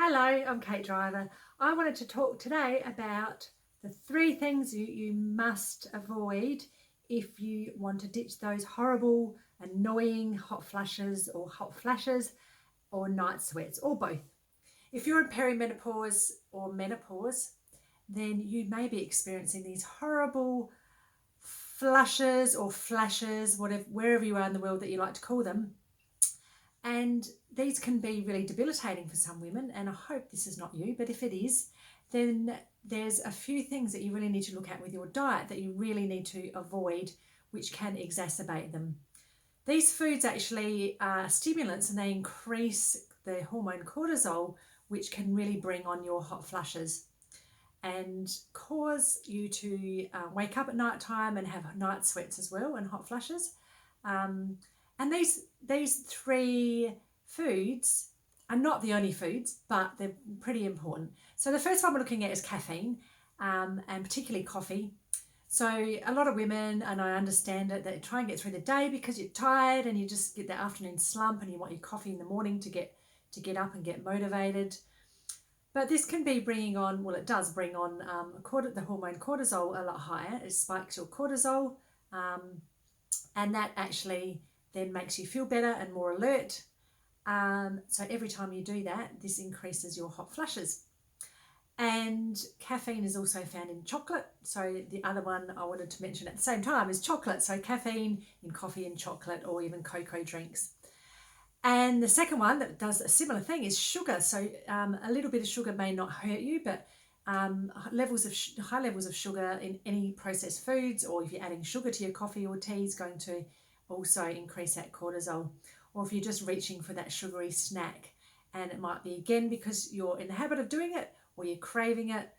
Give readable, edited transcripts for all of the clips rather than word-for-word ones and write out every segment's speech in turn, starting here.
Hello, I'm Kate Driver. I wanted to talk today about the 3 things you must avoid if you want to ditch those horrible, annoying hot flushes or night sweats or both. If you're in perimenopause or menopause, then you may be experiencing these horrible flushes or flashes, whatever, wherever you are in the world that you like to call them. And these can be really debilitating for some women, and I hope this is not you, but if it is, then there's a few things that you really need to look at with your diet that you really need to avoid, which can exacerbate them. These foods actually are stimulants and they increase the hormone cortisol, which can really bring on your hot flushes and cause you to wake up at night time and have night sweats as well and hot flushes. And these 3 foods are not the only foods, but they're pretty important. So the first one we're looking at is caffeine, and particularly coffee. So a lot of women, and I understand it, they try and get through the day because you're tired and you just get that afternoon slump and you want your coffee in the morning to get up and get motivated. But this can be bringing on, well, it does bring on the hormone cortisol a lot higher. It spikes your cortisol, and that actually then makes you feel better and more alert. So every time you do that, this increases your hot flushes. And caffeine is also found in chocolate. So the other one I wanted to mention at the same time is chocolate. So caffeine in coffee and chocolate, or even cocoa drinks. And the second one that does a similar thing is sugar. So a little bit of sugar may not hurt you, but high levels of sugar in any processed foods, or if you're adding sugar to your coffee or tea, is going to also increase that cortisol. Or if you're just reaching for that sugary snack, and it might be again because you're in the habit of doing it, or you're craving it,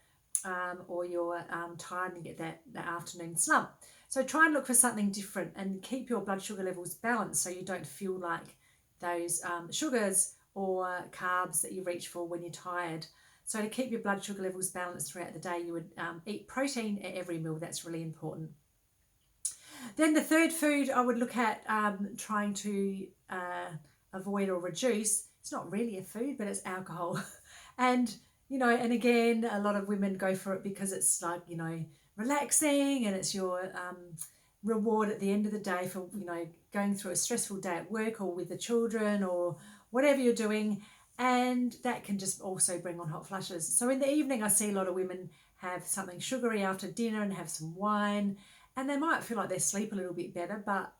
or you're tired and you get that afternoon slump. So try and look for something different and keep your blood sugar levels balanced so you don't feel like those sugars or carbs that you reach for when you're tired. So to keep your blood sugar levels balanced throughout the day, you would eat protein at every meal. That's really important. Then the third food I would look at trying to avoid or reduce, it's not really a food, but it's alcohol. And, and again, a lot of women go for it because it's like, relaxing, and it's your reward at the end of the day for, going through a stressful day at work or with the children or whatever you're doing. And that can just also bring on hot flushes. So in the evening, I see a lot of women have something sugary after dinner and have some wine, and they might feel like they sleep a little bit better, but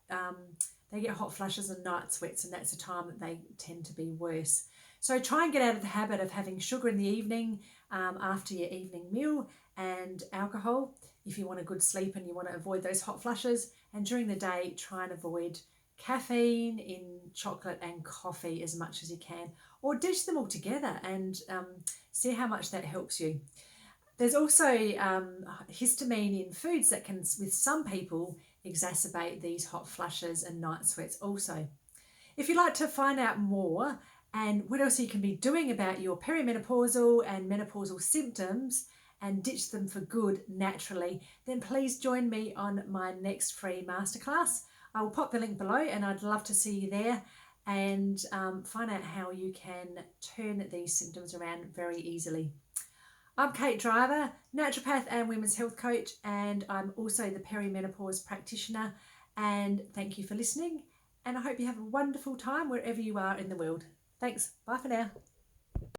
they get hot flushes and night sweats, and that's the time that they tend to be worse. So try and get out of the habit of having sugar in the evening after your evening meal, and alcohol if you want a good sleep and you want to avoid those hot flushes. And during the day, try and avoid caffeine in chocolate and coffee as much as you can, or ditch them all together and see how much that helps you. There's also histamine in foods that can, with some people, exacerbate these hot flushes and night sweats also. If you'd like to find out more and what else you can be doing about your perimenopausal and menopausal symptoms and ditch them for good naturally, then please join me on my next free masterclass. I will pop the link below, and I'd love to see you there and find out how you can turn these symptoms around very easily. I'm Kate Driver, naturopath and women's health coach, and I'm also the perimenopause practitioner. And thank you for listening, and I hope you have a wonderful time wherever you are in the world. Thanks. Bye for now.